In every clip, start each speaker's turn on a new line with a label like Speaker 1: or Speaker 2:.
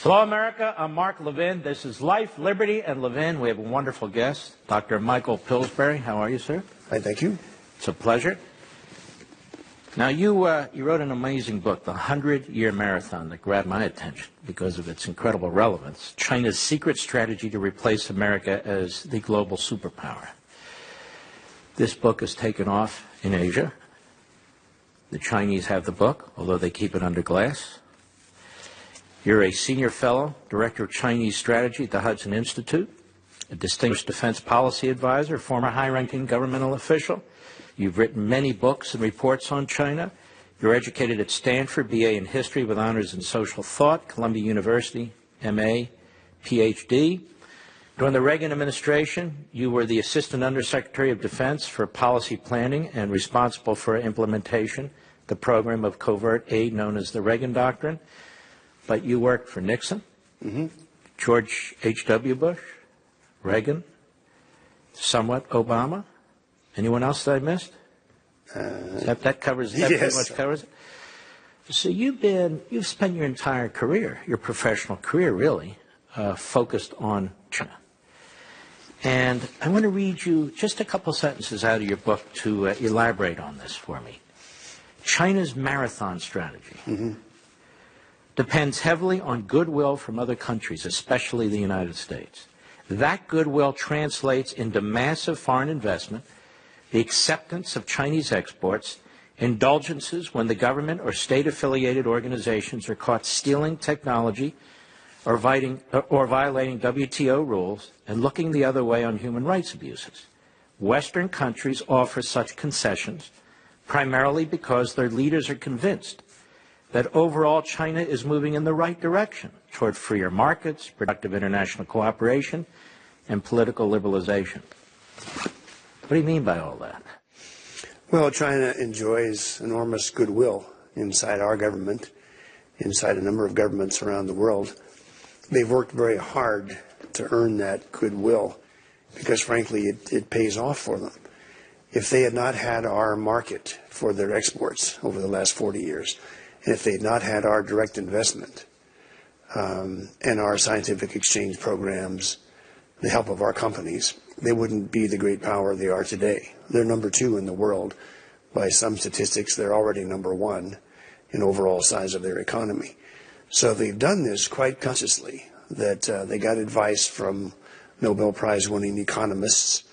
Speaker 1: Hello, America. I'm Mark Levin. This is Life, Liberty, and Levin. We have a wonderful guest, Dr. Michael Pillsbury. How are you, sir?
Speaker 2: Fine, thank you.
Speaker 1: It's a pleasure. Now, you wrote an amazing book, The 100-Year Marathon, that grabbed my attention because of its incredible relevance, China's Secret Strategy to Replace America as the Global Superpower. This book has taken off in Asia. The Chinese have the book, although they keep it under glass. You're a senior fellow, director of Chinese strategy at the Hudson Institute, a distinguished defense policy advisor, former high-ranking governmental official. You've written many books and reports on China. You're educated at Stanford, BA in history with honors in social thought, Columbia University, MA, PhD. During the Reagan administration, you were the Assistant Undersecretary of Defense for Policy Planning and responsible for implementation, the program of covert aid known as the Reagan Doctrine. But you worked for Nixon, George H.W. Bush, Reagan, somewhat Obama. Anyone else that I missed? That covers that.
Speaker 2: Yes.
Speaker 1: Pretty much covers it. So you've spent your entire career, your professional career really, focused on China. And I want to read you just a couple sentences out of your book to elaborate on this for me. China's marathon strategy depends heavily on goodwill from other countries, especially the United States. That goodwill translates into massive foreign investment, the acceptance of Chinese exports, indulgences when the government or state-affiliated organizations are caught stealing technology or violating WTO rules and looking the other way on human rights abuses. Western countries offer such concessions primarily because their leaders are convinced that overall China is moving in the right direction toward freer markets, productive international cooperation, and political liberalization. What do you mean by all that?
Speaker 2: Well, China enjoys enormous goodwill inside our government, inside a number of governments around the world. They've worked very hard to earn that goodwill because, frankly, it pays off for them. If they had not had our market for their exports over the last 40 years, and if they had not had our direct investment and our scientific exchange programs, the help of our companies, they wouldn't be the great power they are today. They're number 2 in the world. By some statistics, they're already number 1 in overall size of their economy. So they've done this quite consciously, that they got advice from Nobel Prize-winning economists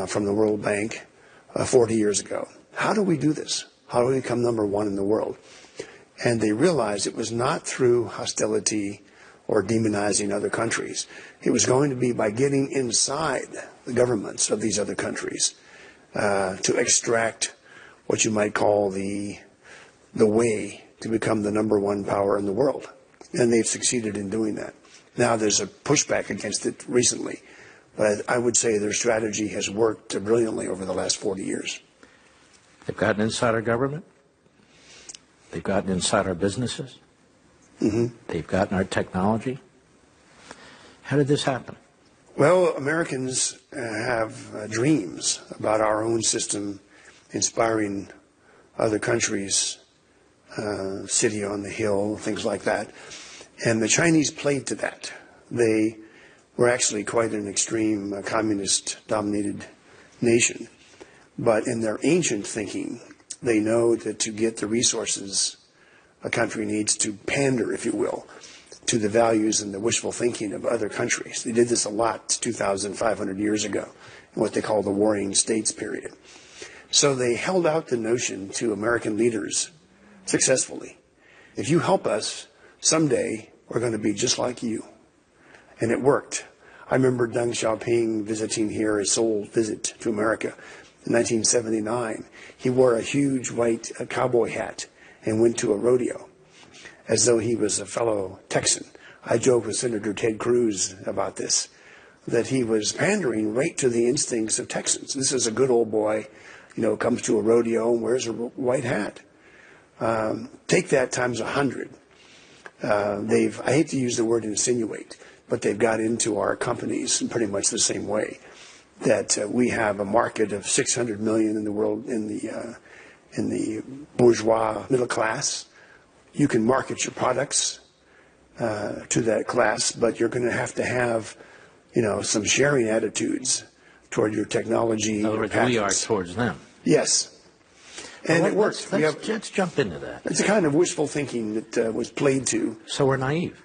Speaker 2: from the World Bank 40 years ago. How do we do this? How do we become number 1 in the world? And they realized it was not through hostility or demonizing other countries. It was going to be by getting inside the governments of these other countries to extract what you might call the way to become the number 1 power in the world. And they've succeeded in doing that. Now there's a pushback against it recently, but I would say their strategy has worked brilliantly over the last 40 years.
Speaker 1: They've gotten inside our government. They've gotten inside our businesses. They've gotten our technology. How did this happen?
Speaker 2: Well, Americans have dreams about our own system inspiring other countries, city on the hill, things like that. And the Chinese played to that. They were actually quite an extreme communist-dominated nation. But in their ancient thinking, they know that to get the resources a country needs to pander, if you will, to the values and the wishful thinking of other countries. They did this a lot 2,500 years ago in what they call the Warring States period. So they held out the notion to American leaders successfully. If you help us, someday we're going to be just like you. And it worked. I remember Deng Xiaoping visiting here, a sole visit to America in 1979. He wore a huge white cowboy hat and went to a rodeo as though he was a fellow Texan. I joke with Senator Ted Cruz about this, that he was pandering right to the instincts of Texans. This is a good old boy, comes to a rodeo and wears a white hat. Take that times 100. I hate to use the word insinuate, but they've got into our companies in pretty much the same way. That we have a market of 600 million in the world in the bourgeois middle class. You can market your products to that class, but you're going to have, some sharing attitudes toward your technology.
Speaker 1: In other words, we are towards them.
Speaker 2: Yes. And it works.
Speaker 1: Let's jump into that.
Speaker 2: It's a kind of wishful thinking that was played to.
Speaker 1: So we're naive.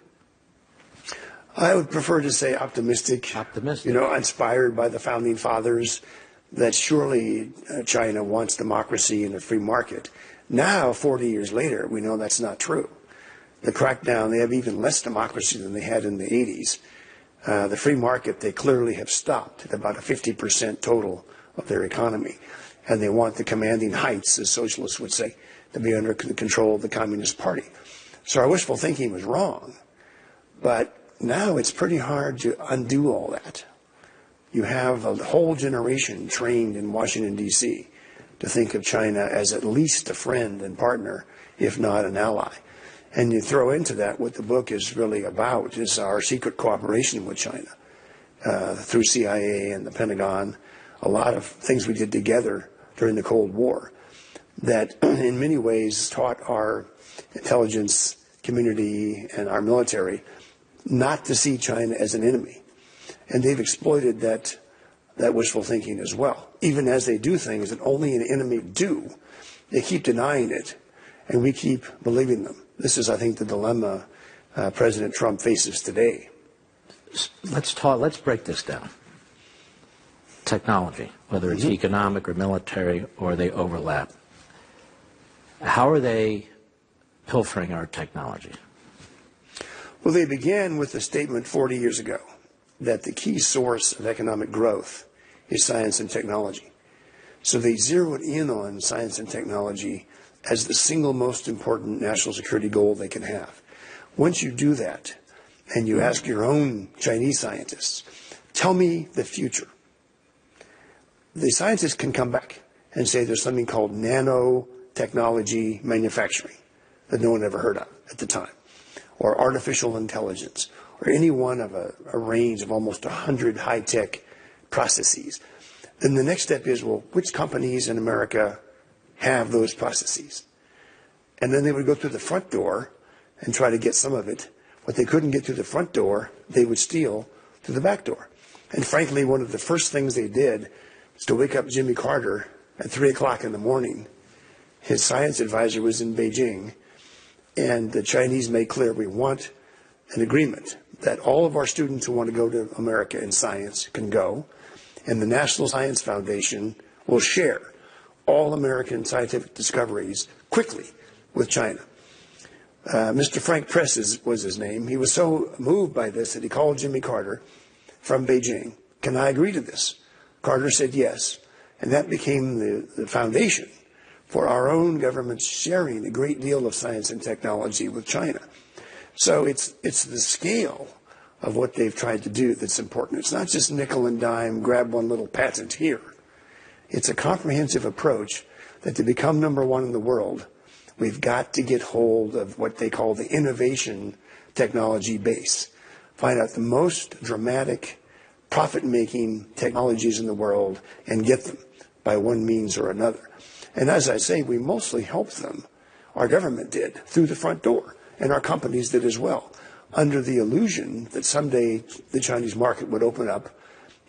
Speaker 2: I would prefer to say optimistic.
Speaker 1: Optimistic.
Speaker 2: Inspired by the founding fathers that surely China wants democracy and a free market. Now, 40 years later, we know that's not true. The crackdown, they have even less democracy than they had in the 80s. The free market, they clearly have stopped at about a 50% total of their economy. And they want the commanding heights, as socialists would say, to be under the control of the Communist Party. So our wishful thinking was wrong. But now it's pretty hard to undo all that. You have a whole generation trained in Washington, D.C. to think of China as at least a friend and partner, if not an ally. And you throw into that what the book is really about, is our secret cooperation with China through CIA and the Pentagon, a lot of things we did together during the Cold War that in many ways taught our intelligence community and our military not to see China as an enemy. And they've exploited that wishful thinking as well. Even as they do things that only an enemy do, they keep denying it, and we keep believing them. This is, I think, the dilemma President Trump faces today.
Speaker 1: Let's break this down. Technology, whether it's economic or military, or they overlap. How are they pilfering our technology?
Speaker 2: Well, they began with a statement 40 years ago that the key source of economic growth is science and technology. So they zeroed in on science and technology as the single most important national security goal they can have. Once you do that, and you ask your own Chinese scientists, tell me the future, the scientists can come back and say there's something called nanotechnology manufacturing that no one ever heard of at the time, or artificial intelligence, or any one of a range of almost 100 high-tech processes. Then the next step is, well, which companies in America have those processes? And then they would go through the front door and try to get some of it. What they couldn't get through the front door, they would steal through the back door. And frankly, one of the first things they did was to wake up Jimmy Carter at 3 o'clock in the morning. His science advisor was in Beijing, and the Chinese made clear we want an agreement that all of our students who want to go to America in science can go, and the National Science Foundation will share all American scientific discoveries quickly with China. Mr. Frank Press was his name. He was so moved by this that he called Jimmy Carter from Beijing. Can I agree to this? Carter said yes, and that became the foundation for our own government sharing a great deal of science and technology with China. So it's the scale of what they've tried to do that's important. It's not just nickel and dime, grab one little patent here. It's a comprehensive approach that to become number one in the world, we've got to get hold of what they call the innovation technology base. Find out the most dramatic, profit-making technologies in the world and get them by one means or another. And as I say, we mostly helped them. Our government did, through the front door, and our companies did as well, under the illusion that someday the Chinese market would open up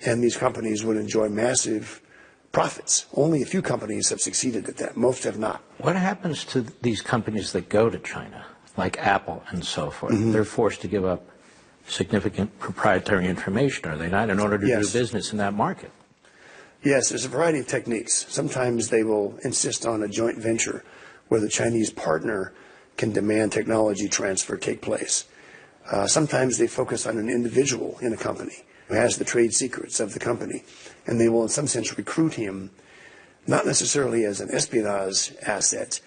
Speaker 2: and these companies would enjoy massive profits. Only a few companies have succeeded at that. Most have not.
Speaker 1: What happens to these companies that go to China, like Apple and so forth? They're forced to give up significant proprietary information, are they not, in order to do business in that market?
Speaker 2: Yes, there's a variety of techniques. Sometimes they will insist on a joint venture where the Chinese partner can demand technology transfer take place. Sometimes they focus on an individual in a company who has the trade secrets of the company, and they will in some sense recruit him, not necessarily as an espionage asset,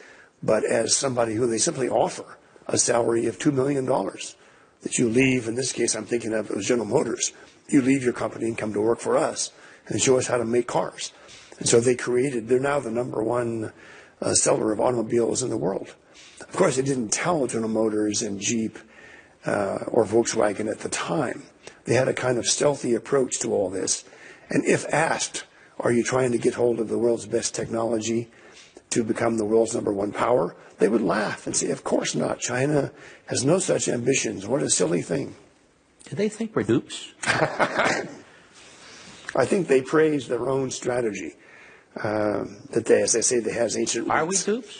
Speaker 2: but as somebody who they simply offer a salary of $2 million. That you leave, in this case I'm thinking of it was General Motors, you leave your company and come to work for us and show us how to make cars. And so they're now the number one seller of automobiles in the world. Of course, they didn't tell General Motors and Jeep or Volkswagen at the time. They had a kind of stealthy approach to all this. And if asked, are you trying to get hold of the world's best technology to become the world's #1 power, they would laugh and say, of course not. China has no such ambitions. What a silly thing.
Speaker 1: Do they think we're dupes?
Speaker 2: I think they praise their own strategy, that they, as they say, they has ancient roots.
Speaker 1: Are we dupes?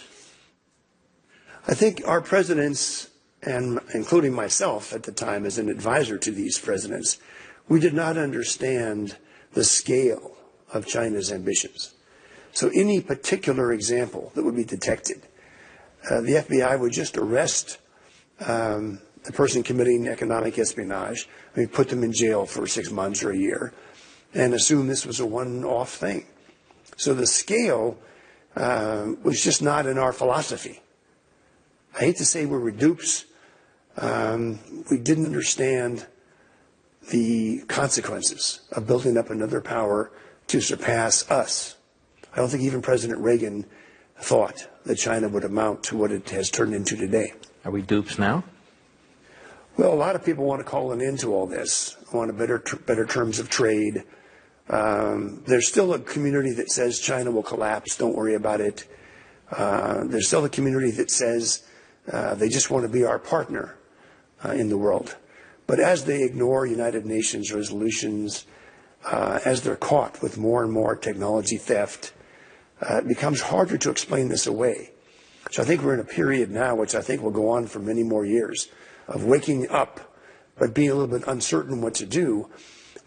Speaker 2: I think our presidents, and including myself at the time as an advisor to these presidents, we did not understand the scale of China's ambitions. So any particular example that would be detected, the FBI would just arrest the person committing economic espionage, put them in jail for 6 months or a year, and assume this was a one-off thing. So the scale was just not in our philosophy. I hate to say we were dupes. We didn't understand the consequences of building up another power to surpass us. I don't think even President Reagan thought that China would amount to what it has turned into today.
Speaker 1: Are we dupes now?
Speaker 2: Well, a lot of people want to call an end to all this, want better terms of trade. There's still a community that says China will collapse, don't worry about it. There's still a community that says they just want to be our partner in the world. But as they ignore United Nations resolutions, as they're caught with more and more technology theft, it becomes harder to explain this away. So I think we're in a period now, which I think will go on for many more years, of waking up, but being a little bit uncertain what to do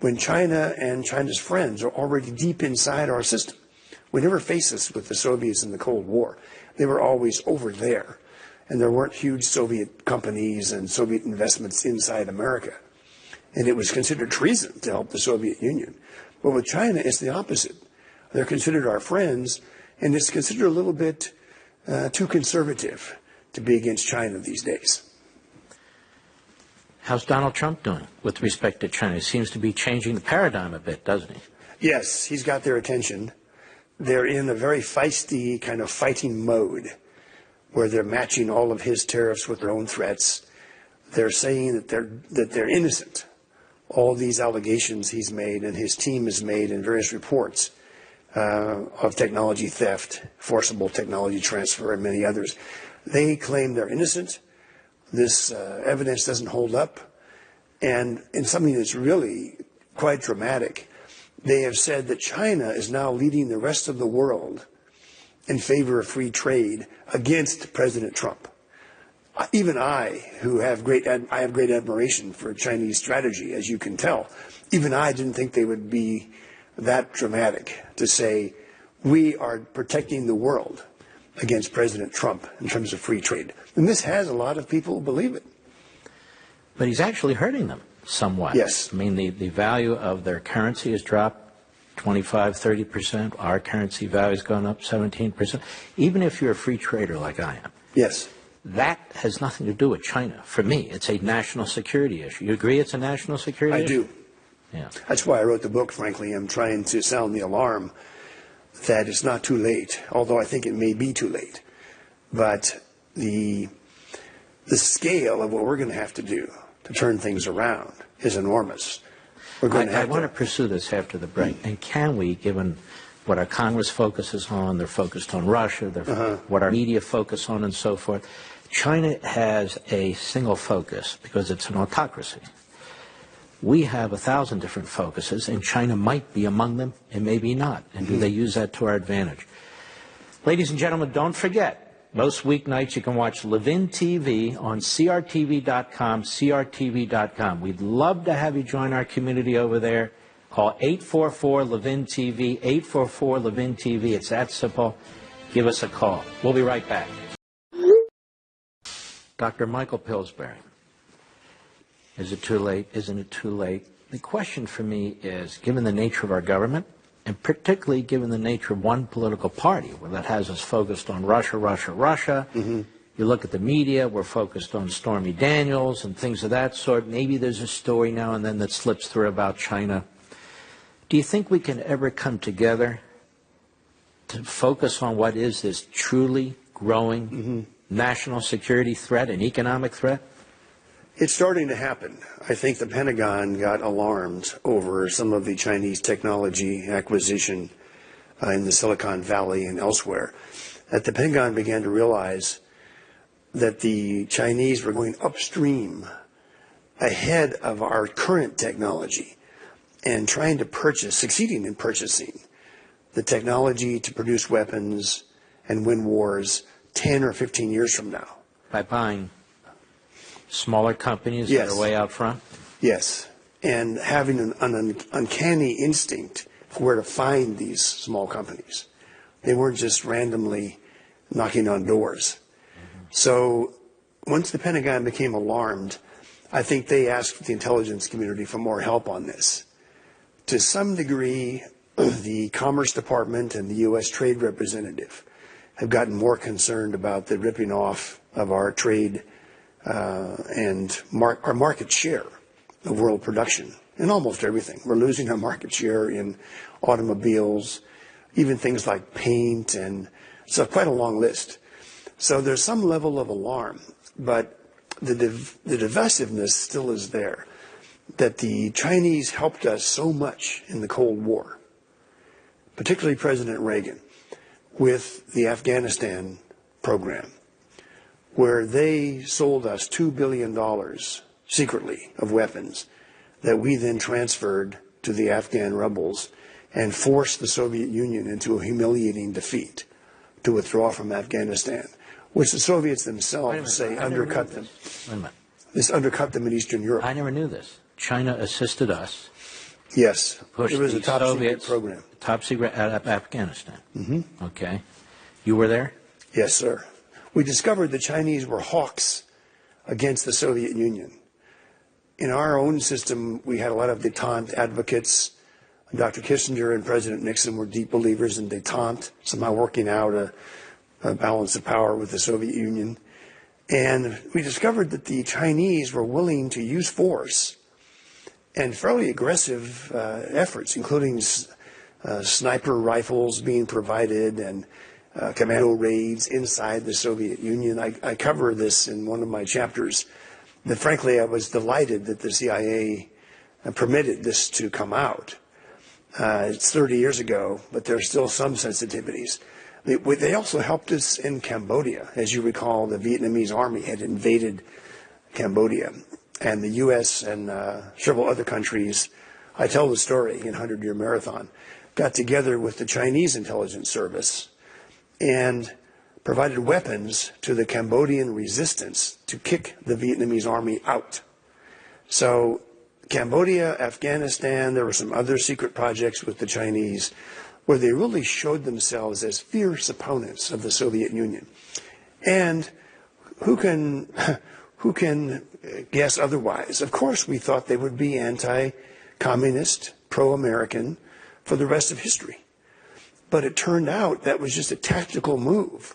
Speaker 2: when China and China's friends are already deep inside our system. We never faced this with the Soviets in the Cold War. They were always over there, and there weren't huge Soviet companies and Soviet investments inside America. And it was considered treason to help the Soviet Union. But with China, it's the opposite. They're considered our friends, and it's considered a little bit too conservative to be against China these days.
Speaker 1: How's Donald Trump doing with respect to China? He seems to be changing the paradigm a bit, doesn't he?
Speaker 2: Yes, he's got their attention. They're in a very feisty kind of fighting mode where they're matching all of his tariffs with their own threats. They're saying that they're innocent. All these allegations he's made and his team has made in various reports of technology theft, forcible technology transfer, and many others. They claim they're innocent. This evidence doesn't hold up. And in something that's really quite dramatic, they have said that China is now leading the rest of the world in favor of free trade against President Trump. Even I, who have great admiration for Chinese strategy, as you can tell, even I didn't think they would be that dramatic to say we are protecting the world against President Trump in terms of free trade. And this has a lot of people believe it.
Speaker 1: But he's actually hurting them somewhat.
Speaker 2: Yes.
Speaker 1: I mean, the value of their currency has dropped 25, 30%. Our currency value has gone up 17%. Even if you're a free trader like I am.
Speaker 2: Yes.
Speaker 1: That has nothing to do with China. For me, it's a national security issue. You agree it's a national security issue?
Speaker 2: I do.
Speaker 1: Yeah.
Speaker 2: That's why I wrote the book, frankly. I'm trying to sound the alarm that it's not too late, although I think it may be too late. But the scale of what we're going to have to do to turn things around is enormous. We're going to have
Speaker 1: I want to pursue this after the break. And can we, given what our Congress focuses on, they're focused on Russia, what our media focus on and so forth. China has a single focus because it's an autocracy. We have 1,000 different focuses, and China might be among them, and maybe not. And do they use that to our advantage? Ladies and gentlemen, don't forget, most weeknights you can watch Levin TV on crtv.com, crtv.com. We'd love to have you join our community over there. Call 844-LEVIN-TV, 844-LEVIN-TV. It's that simple. Give us a call. We'll be right back. Dr. Michael Pillsbury. Is it too late? Isn't it too late? The question for me is, given the nature of our government, and particularly given the nature of one political party, where that has us focused on Russia, Russia, Russia. You look at the media, we're focused on Stormy Daniels and things of that sort. Maybe there's a story now and then that slips through about China. Do you think we can ever come together to focus on what is this truly growing national security threat and economic threat?
Speaker 2: It's starting to happen. I think the Pentagon got alarmed over some of the Chinese technology acquisition in the Silicon Valley and elsewhere. that the Pentagon began to realize that the Chinese were going upstream ahead of our current technology and trying to succeeding in purchasing the technology to produce weapons and win wars 10 or 15 years from now.
Speaker 1: By buying smaller companies
Speaker 2: Yes.
Speaker 1: that are way out front?
Speaker 2: Yes, and having an uncanny instinct for where to find these small companies. They weren't just randomly knocking on doors. So once the Pentagon became alarmed, I think they asked the intelligence community for more help on this. To some degree, the Commerce Department and the U.S. Trade Representative have gotten more concerned about the ripping off of our trade and our market share of world production in almost everything. We're losing our market share in automobiles, even things like paint, and so quite a long list. So there's some level of alarm, but the divisiveness still is there, that the Chinese helped us so much in the Cold War, particularly President Reagan, with the Afghanistan program, where they sold us $2 billion secretly of weapons that we then transferred to the Afghan rebels and forced the Soviet Union into a humiliating defeat to withdraw from Afghanistan, which the Soviets themselves say undercut them.
Speaker 1: Wait a minute.
Speaker 2: This undercut them in Eastern Europe.
Speaker 1: I never knew this. China assisted us.
Speaker 2: Yes,
Speaker 1: Pushed
Speaker 2: it was
Speaker 1: the
Speaker 2: a top
Speaker 1: Soviets,
Speaker 2: secret program.
Speaker 1: Top secret out of Afghanistan.
Speaker 2: Mm-hmm.
Speaker 1: Okay. You were there?
Speaker 2: Yes, sir. We discovered the Chinese were hawks against the Soviet Union. In our own system, we had a lot of détente advocates. Dr. Kissinger and President Nixon were deep believers in détente, somehow working out a balance of power with the Soviet Union. And we discovered that the Chinese were willing to use force and fairly aggressive efforts, including sniper rifles being provided and commando raids inside the Soviet Union. I cover this in one of my chapters. That frankly, I was delighted that the CIA permitted this to come out. It's 30 years ago, but there are still some sensitivities. They also helped us in Cambodia. As you recall, the Vietnamese army had invaded Cambodia, and the U.S. and several other countries, I tell the story in 100-Year Marathon, got together with the Chinese intelligence service and provided weapons to the Cambodian resistance to kick the Vietnamese army out. So Cambodia, Afghanistan, there were some other secret projects with the Chinese where they really showed themselves as fierce opponents of the Soviet Union. And who can guess otherwise? Of course, we thought they would be anti-communist, pro-American for the rest of history. But it turned out that was just a tactical move.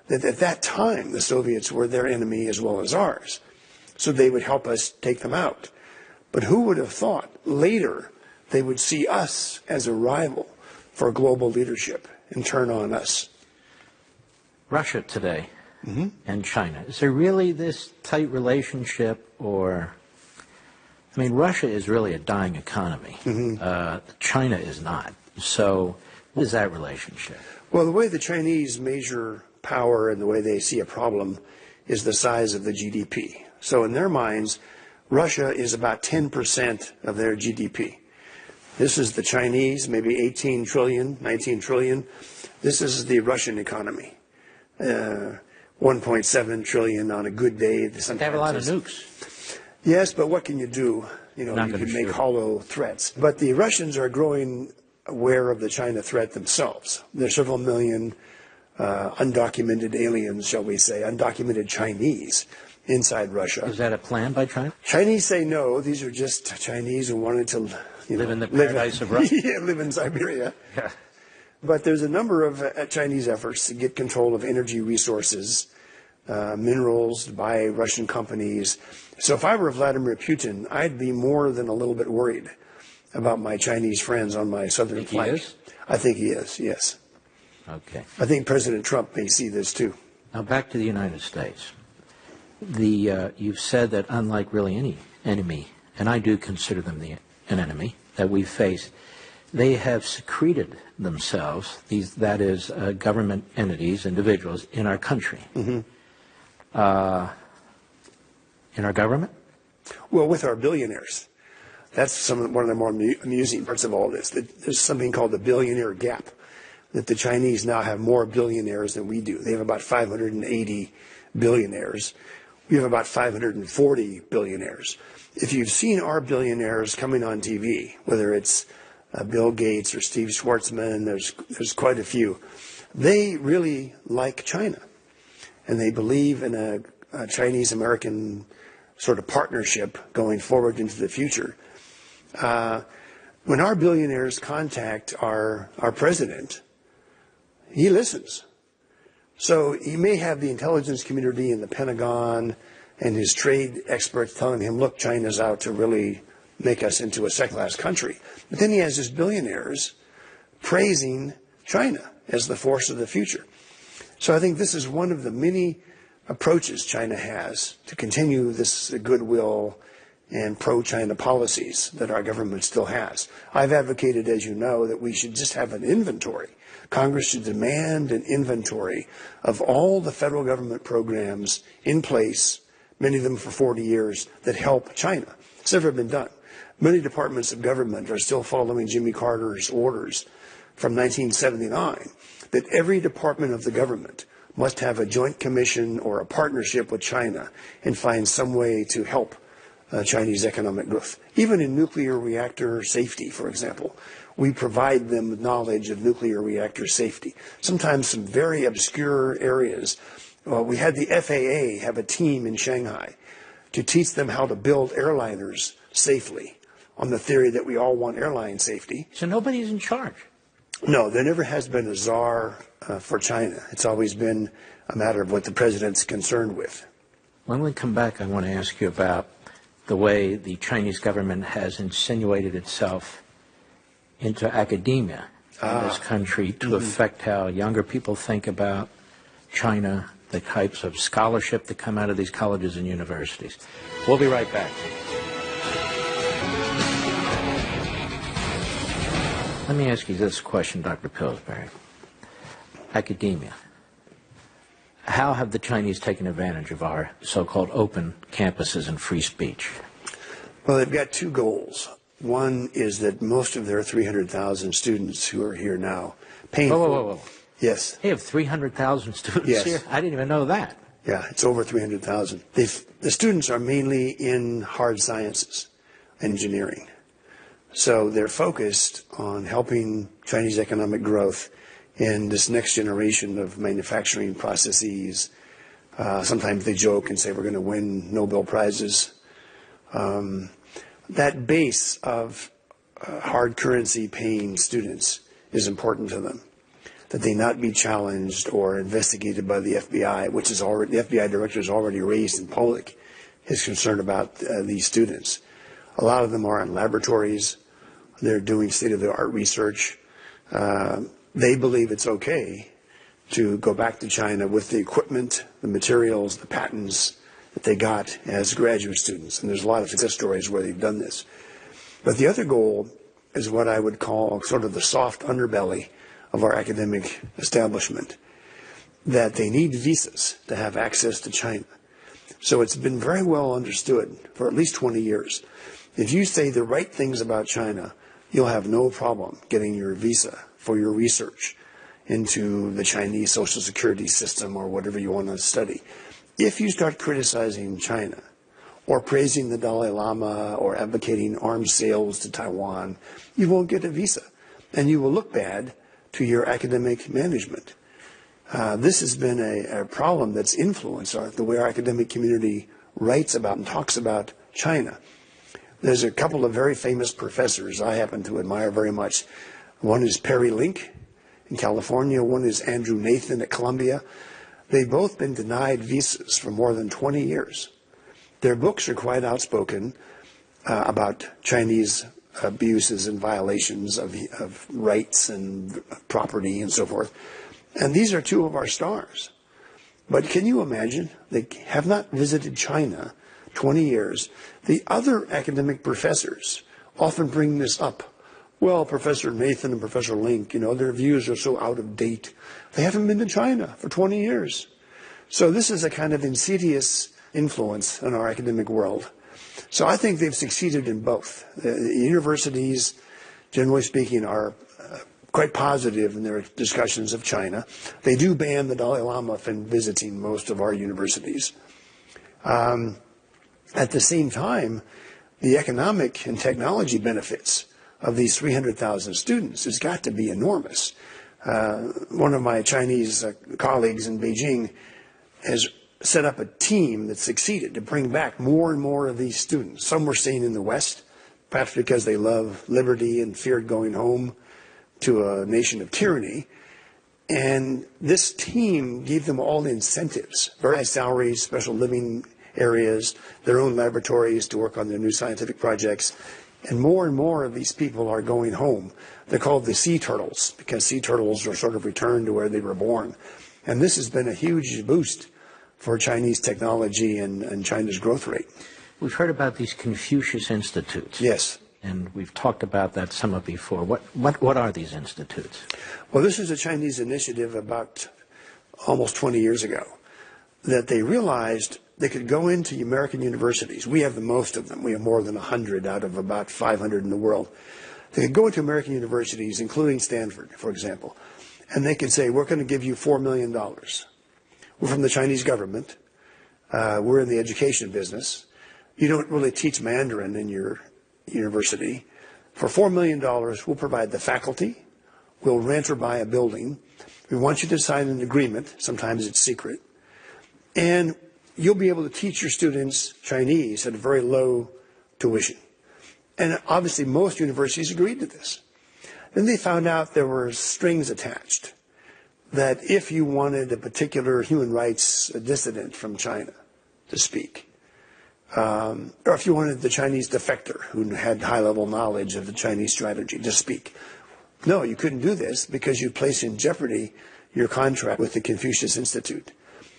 Speaker 2: That at that time, the Soviets were their enemy as well as ours. So they would help us take them out. But who would have thought later they would see us as a rival for global leadership and turn on us?
Speaker 1: Russia today and China. Is there really this tight relationship, or, I mean, Russia is really a dying economy. China is not. So what is that relationship?
Speaker 2: Well, the way the Chinese measure power and the way they see a problem is the size of the GDP. So in their minds, Russia is about 10% of their GDP. This is the Chinese, maybe 18 trillion, 19 trillion. This is the Russian economy. 1.7 trillion on a good day.
Speaker 1: They have a lot of nukes.
Speaker 2: Yes, but what can you do? You know, you can make hollow threats. But the Russians are growing aware of the China threat themselves. There are several million undocumented aliens, shall we say, undocumented Chinese inside Russia.
Speaker 1: Is that a plan by China?
Speaker 2: Chinese say no. These are just Chinese who wanted to
Speaker 1: live in the paradise of Russia.
Speaker 2: Yeah, live in Siberia.
Speaker 1: Yeah.
Speaker 2: But there's a number of Chinese efforts to get control of energy resources, minerals by Russian companies. So if I were Vladimir Putin, I'd be more than a little bit worried about my Chinese friends on my southern flank.
Speaker 1: He is?
Speaker 2: I think he is, yes.
Speaker 1: Okay.
Speaker 2: I think President Trump may see this too.
Speaker 1: Now back to the United States. You've said that unlike really any enemy, and I do consider them an enemy that we've faced, they have secreted themselves, that is, government entities, individuals, in our country.
Speaker 2: Mm-hmm.
Speaker 1: In our government?
Speaker 2: Well, with our billionaires. That's one of the more amusing parts of all this. There's something called the billionaire gap, that the Chinese now have more billionaires than we do. They have about 580 billionaires. We have about 540 billionaires. If you've seen our billionaires coming on TV, whether it's Bill Gates or Steve Schwarzman, there's quite a few. They really like China, and they believe in a Chinese-American sort of partnership going forward into the future. When our billionaires contact our president, he listens. So he may have the intelligence community and the Pentagon and his trade experts telling him, look, China's out to really make us into a second-class country. But then he has his billionaires praising China as the force of the future. So I think this is one of the many approaches China has to continue this goodwill and pro-China policies that our government still has. I've advocated, as you know, that we should just have an inventory. Congress should demand an inventory of all the federal government programs in place, many of them for 40 years, that help China. It's never been done. Many departments of government are still following Jimmy Carter's orders from 1979 that every department of the government must have a joint commission or a partnership with China and find some way to help Chinese economic growth. Even in nuclear reactor safety, for example, we provide them with knowledge of nuclear reactor safety. Sometimes some very obscure areas. We had the FAA have a team in Shanghai to teach them how to build airliners safely on the theory that we all want airline safety.
Speaker 1: So nobody's in charge?
Speaker 2: No, there never has been a czar for China. It's always been a matter of what the president's concerned with.
Speaker 1: When we come back, I want to ask you about the way the Chinese government has insinuated itself into academia in this country to affect how younger people think about China, the types of scholarship that come out of these colleges and universities. We'll be right back. Let me ask you this question, Dr. Pillsbury. Academia. How have the Chinese taken advantage of our so-called open campuses and free speech?
Speaker 2: Well, they've got two goals. One is that most of their 300,000 students who are here now, painful.
Speaker 1: Whoa.
Speaker 2: Yes.
Speaker 1: They have 300,000 students
Speaker 2: Yes.
Speaker 1: here? I didn't even know that.
Speaker 2: Yeah, it's over 300,000. The students are mainly in hard sciences, engineering. So they're focused on helping Chinese economic growth in this next generation of manufacturing processes. Sometimes they joke and say we're going to win Nobel Prizes. That base of hard currency paying students is important to them, that they not be challenged or investigated by the FBI, which is already, the FBI director has already raised in public his concern about these students. A lot of them are in laboratories. They're doing state-of-the-art research. They believe it's okay to go back to China with the equipment, the materials, the patents that they got as graduate students. And there's a lot of success stories where they've done this. But the other goal is what I would call sort of the soft underbelly of our academic establishment, that they need visas to have access to China. So it's been very well understood for at least 20 years. If you say the right things about China, you'll have no problem getting your visa for your research into the Chinese social security system or whatever you want to study. If you start criticizing China or praising the Dalai Lama or advocating arms sales to Taiwan, you won't get a visa, and you will look bad to your academic management. This has been a problem that's influenced the way our academic community writes about and talks about China. There's a couple of very famous professors I happen to admire very much. One is Perry Link in California. One is Andrew Nathan at Columbia. They've both been denied visas for more than 20 years. Their books are quite outspoken about Chinese abuses and violations of rights and property and so forth. And these are two of our stars. But can you imagine? They have not visited China 20 years. The other academic professors often bring this up Well, Professor Nathan and Professor Link, their views are so out of date. They haven't been to China for 20 years. So this is a kind of insidious influence in our academic world. So I think they've succeeded in both. The universities, generally speaking, are quite positive in their discussions of China. They do ban the Dalai Lama from visiting most of our universities. At the same time, the economic and technology benefits of these 300,000 students has got to be enormous. One of my Chinese colleagues in Beijing has set up a team that succeeded to bring back more and more of these students. Some were staying in the West, perhaps because they love liberty and feared going home to a nation of tyranny. And this team gave them all the incentives, very high salaries, special living areas, their own laboratories to work on their new scientific projects. And more of these people are going home. They're called the sea turtles because sea turtles are sort of returned to where they were born. And this has been a huge boost for Chinese technology and China's growth rate.
Speaker 1: We've heard about these Confucius Institutes.
Speaker 2: Yes.
Speaker 1: And we've talked about that somewhat before. What are these institutes?
Speaker 2: Well, this is a Chinese initiative about almost 20 years ago that they realized they could go into American universities. We have the most of them. We have more than 100 out of about 500 in the world. They could go into American universities, including Stanford, for example, and they could say, we're going to give you $4 million. We're from the Chinese government. We're in the education business. You don't really teach Mandarin in your university. For $4 million, we'll provide the faculty. We'll rent or buy a building. We want you to sign an agreement. Sometimes it's secret. And you'll be able to teach your students Chinese at a very low tuition. And obviously most universities agreed to this. Then they found out there were strings attached, that if you wanted a particular human rights dissident from China to speak, or if you wanted the Chinese defector who had high-level knowledge of the Chinese strategy to speak, no, you couldn't do this because you'd place in jeopardy your contract with the Confucius Institute.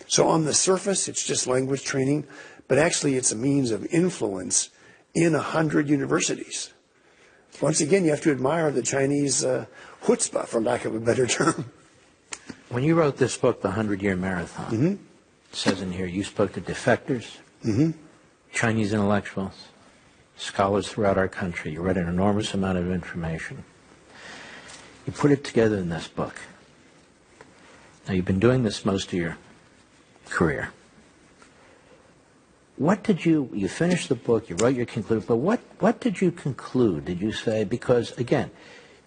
Speaker 2: So on the surface, it's just language training, but actually it's a means of influence in 100 universities. Once again, you have to admire the Chinese chutzpah, for lack of a better term.
Speaker 1: When you wrote this book, The 100-Year Marathon, it says in here you spoke to defectors, Chinese intellectuals, scholars throughout our country. You read an enormous amount of information. You put it together in this book. Now, you've been doing this most of your career. What did you finished the book, you wrote your conclusion, but what did you conclude? Did you say, because, again,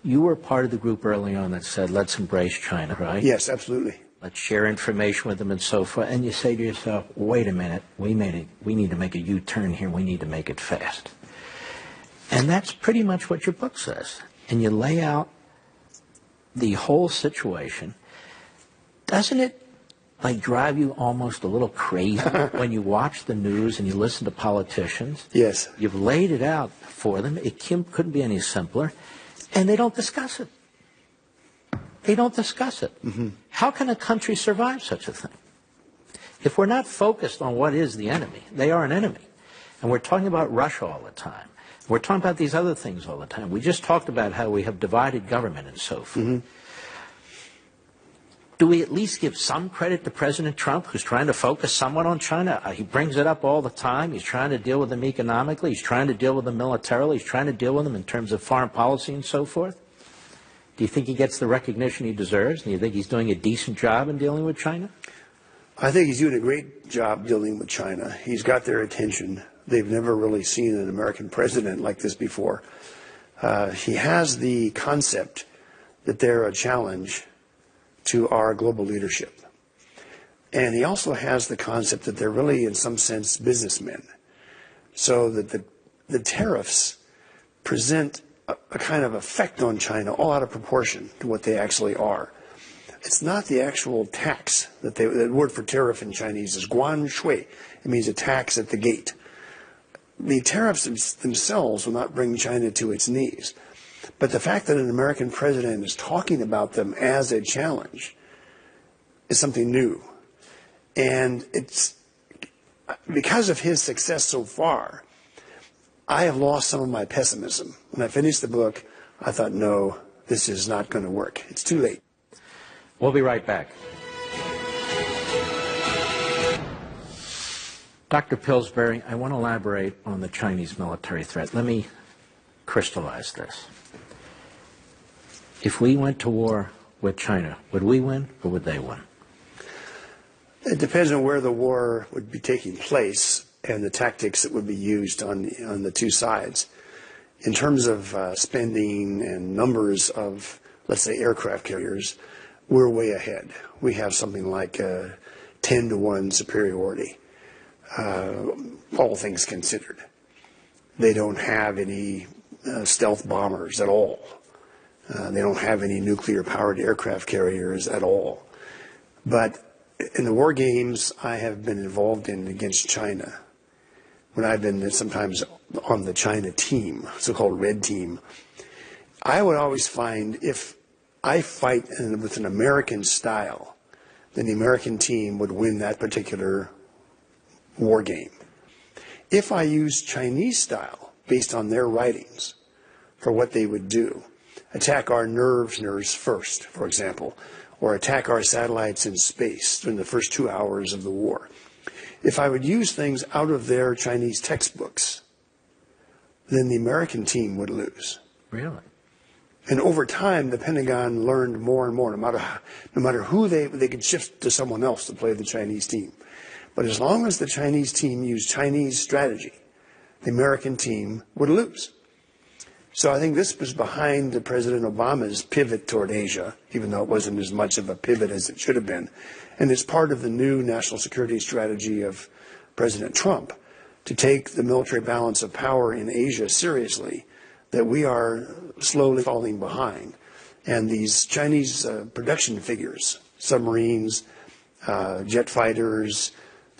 Speaker 1: you were part of the group early on that said, let's embrace China, right?
Speaker 2: Yes, absolutely.
Speaker 1: Let's share information with them and so forth. And you say to yourself, wait a minute, we need to make a U-turn here. We need to make it fast. And that's pretty much what your book says. And you lay out the whole situation. Doesn't it drive you almost a little crazy when you watch the news and you listen to politicians?
Speaker 2: Yes.
Speaker 1: You've laid it out for them. It couldn't be any simpler. And they don't discuss it. They don't discuss it. How can a country survive such a thing? If we're not focused on what is the enemy, they are an enemy. And we're talking about Russia all the time. We're talking about these other things all the time. We just talked about how we have divided government and so forth. Do we at least give some credit to President Trump, who's trying to focus somewhat on China? He brings it up all the time. He's trying to deal with them economically. He's trying to deal with them militarily. He's trying to deal with them in terms of foreign policy and so forth. Do you think he gets the recognition he deserves? Do you think he's doing a decent job in dealing with China?
Speaker 2: I think he's doing a great job dealing with China. He's got their attention. They've never really seen an American president like this before. He has the concept that they're a challenge to our global leadership. And he also has the concept that they're really, in some sense, businessmen. So that the tariffs present a kind of effect on China all out of proportion to what they actually are. It's not the actual tax the word for tariff in Chinese is guan shui. It means a tax at the gate. The tariffs themselves will not bring China to its knees. But the fact that an American president is talking about them as a challenge is something new. And it's because of his success so far, I have lost some of my pessimism. When I finished the book, I thought, no, this is not going to work. It's too late.
Speaker 1: We'll be right back. Dr. Pillsbury, I want to elaborate on the Chinese military threat. Let me crystallize this. If we went to war with China, would we win or would they win?
Speaker 2: It depends on where the war would be taking place and the tactics that would be used on the two sides. In terms of spending and numbers of, let's say, aircraft carriers, we're way ahead. We have something like 10-to-1 superiority, all things considered. They don't have any stealth bombers at all. They don't have any nuclear-powered aircraft carriers at all. But in the war games I have been involved in against China, when I've been sometimes on the China team, so-called red team, I would always find if I fight with an American style, then the American team would win that particular war game. If I use Chinese style, based on their writings, for what they would do, attack our nerves first, for example, or attack our satellites in space during the first 2 hours of the war. If I would use things out of their Chinese textbooks, then the American team would lose.
Speaker 1: Really?
Speaker 2: And over time, the Pentagon learned more and more. No matter who they could shift to someone else to play the Chinese team. But as long as the Chinese team used Chinese strategy, the American team would lose. So I think this was behind President Obama's pivot toward Asia, even though it wasn't as much of a pivot as it should have been. And it's part of the new national security strategy of President Trump to take the military balance of power in Asia seriously, that we are slowly falling behind. And these Chinese production figures, submarines, jet fighters,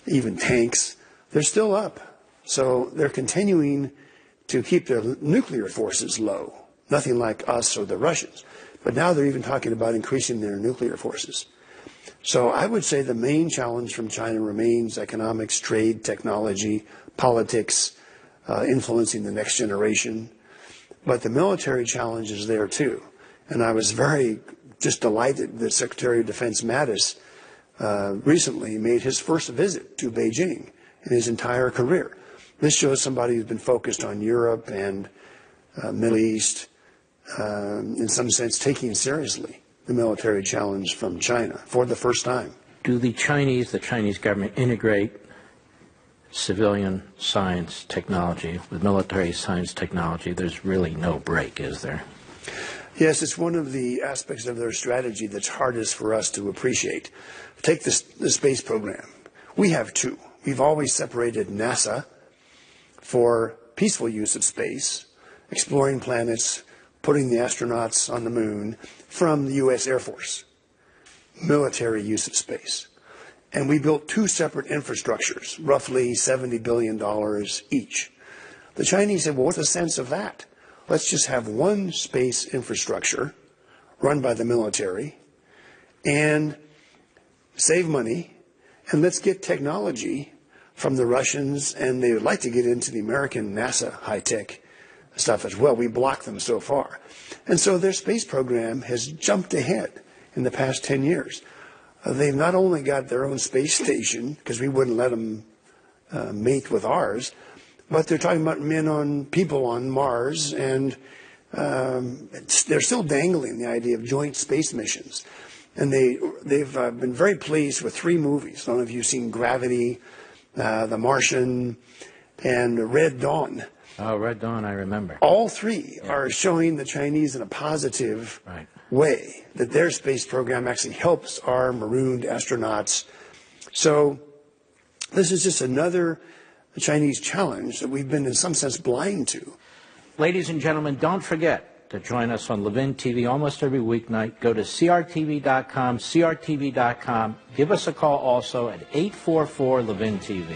Speaker 2: even tanks, they're still up. So they're continuing to keep their nuclear forces low, nothing like us or the Russians. But now they're even talking about increasing their nuclear forces. So I would say the main challenge from China remains economics, trade, technology, politics, influencing the next generation. But the military challenge is there too. And I was very just delighted that Secretary of Defense Mattis recently made his first visit to Beijing in his entire career. This shows somebody who's been focused on Europe and Middle East, in some sense taking seriously the military challenge from China for the first time.
Speaker 1: Do the Chinese government, integrate civilian science technology with military science technology? There's really no break, is there?
Speaker 2: Yes, it's one of the aspects of their strategy that's hardest for us to appreciate. Take the space program. We have two. We've always separated NASA for peaceful use of space, exploring planets, putting the astronauts on the moon, from the U.S. Air Force, military use of space. And we built two separate infrastructures, roughly $70 billion each. The Chinese said, well, what's the sense of that? Let's just have one space infrastructure run by the military and save money, and let's get technology from the Russians, and they would like to get into the American NASA high-tech stuff as well. We blocked them so far. And so their space program has jumped ahead in the past 10 years. They've not only got their own space station, because we wouldn't let them mate with ours, but they're talking about people on Mars, and they're still dangling the idea of joint space missions. And they've been very pleased with 3 movies. I don't know if you've seen Gravity, The Martian, and Red Dawn.
Speaker 1: Oh, Red Dawn, I remember.
Speaker 2: All 3 are showing the Chinese in a positive way, that their space program actually helps our marooned astronauts. So this is just another Chinese challenge that we've been in some sense blind to.
Speaker 1: Ladies and gentlemen, don't forget to join us on Levin TV almost every weeknight. Go to crtv.com, crtv.com. Give us a call also at 844-LEVIN-TV.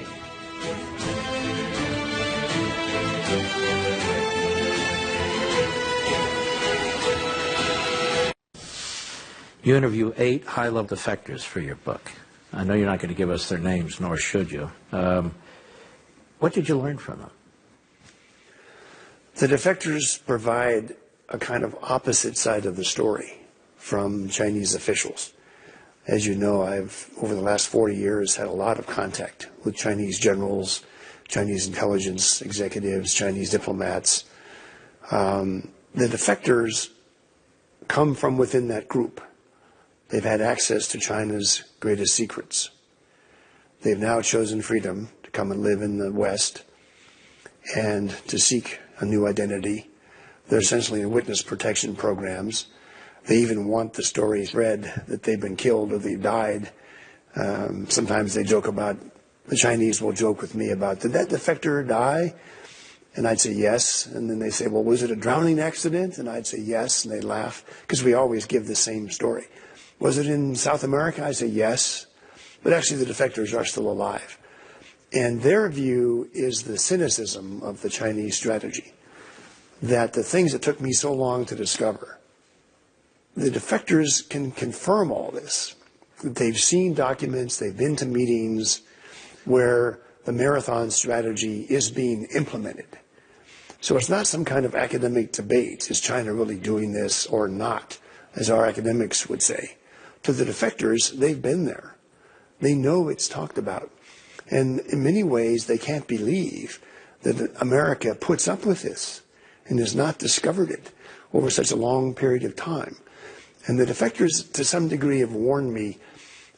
Speaker 1: You interview 8 high-level defectors for your book. I know you're not going to give us their names, nor should you. What did you learn from them?
Speaker 2: The defectors provide a kind of opposite side of the story from Chinese officials. As you know, I've, over the last 40 years, had a lot of contact with Chinese generals, Chinese intelligence executives, Chinese diplomats. The defectors come from within that group. They've had access to China's greatest secrets. They've now chosen freedom to come and live in the West and to seek a new identity. They're essentially in witness protection programs. They even want the story spread that they've been killed or they've died. Sometimes they joke about, the Chinese will joke with me about, did that defector die? And I'd say yes. And then they say, well, was it a drowning accident? And I'd say yes. And they laugh because we always give the same story. Was it in South America? I say yes. But actually the defectors are still alive. And their view is the cynicism of the Chinese strategy, that the things that took me so long to discover, the defectors can confirm all this. They've seen documents, they've been to meetings where the marathon strategy is being implemented. So it's not some kind of academic debate, is China really doing this or not, as our academics would say. To the defectors, they've been there. They know it's talked about. And in many ways, they can't believe that America puts up with this and has not discovered it over such a long period of time. And the defectors, to some degree, have warned me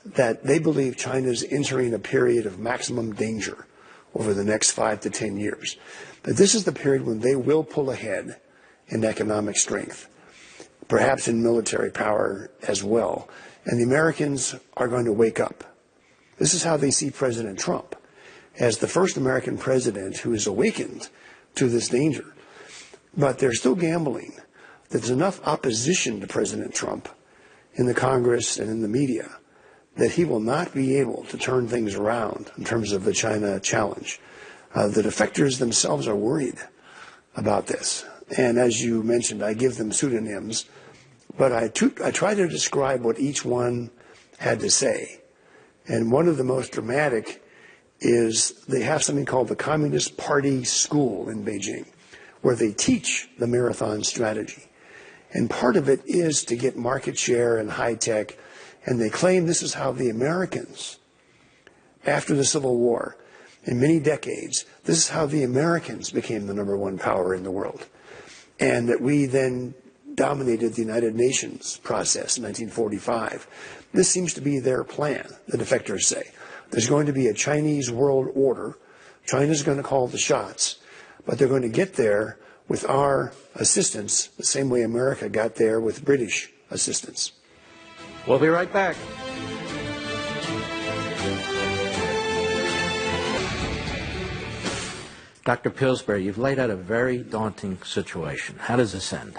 Speaker 2: that they believe China is entering a period of maximum danger over the next 5 to 10 years. That this is the period when they will pull ahead in economic strength, perhaps in military power as well. And the Americans are going to wake up. This is how they see President Trump, as the first American president who is awakened to this danger. But they're still gambling that there's enough opposition to President Trump in the Congress and in the media that he will not be able to turn things around in terms of the China challenge. The defectors themselves are worried about this. And as you mentioned, I give them pseudonyms, but I try to describe what each one had to say. And one of the most dramatic is they have something called the Communist Party School in Beijing, where they teach the marathon strategy. And part of it is to get market share and high tech. And they claim this is how the Americans, after the Civil War, in many decades, this is how the Americans became the #1 power in the world. And that we then dominated the United Nations process in 1945. This seems to be their plan, the defectors say. There's going to be a Chinese world order. China's going to call the shots, but they're going to get there with our assistance, the same way America got there with British assistance.
Speaker 1: We'll be right back. Dr. Pillsbury, you've laid out a very daunting situation. How does this end?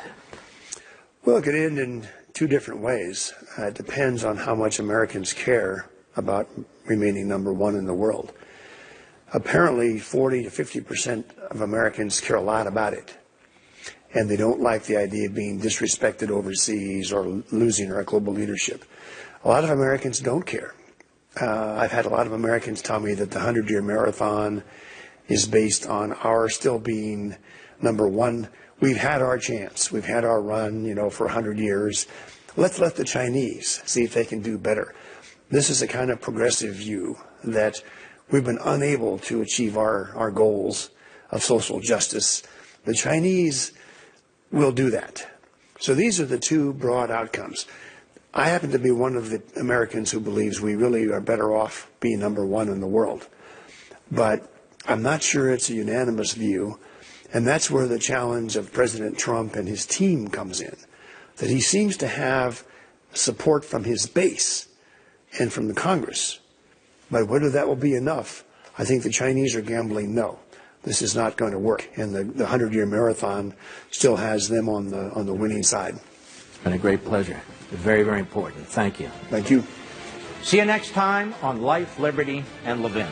Speaker 2: Well, it could end in two different ways. It depends on how much Americans care about remaining #1 in the world. Apparently, 40 to 50% of Americans care a lot about it. And they don't like the idea of being disrespected overseas or losing our global leadership. A lot of Americans don't care. I've had a lot of Americans tell me that the 100-year marathon is based on our still being #1. We've had our chance. We've had our run, for 100 years. Let's let the Chinese see if they can do better. This is a kind of progressive view that we've been unable to achieve our goals of social justice. The Chinese will do that. So these are the two broad outcomes. I happen to be one of the Americans who believes we really are better off being #1 in the world. But I'm not sure it's a unanimous view. And that's where the challenge of President Trump and his team comes in, that he seems to have support from his base and from the Congress. But whether that will be enough, I think the Chinese are gambling no. This is not going to work. And the 100-year marathon still has them on the winning side.
Speaker 1: It's been a great pleasure. Very, very important. Thank you.
Speaker 2: Thank you.
Speaker 1: See you next time on Life, Liberty, and Levin.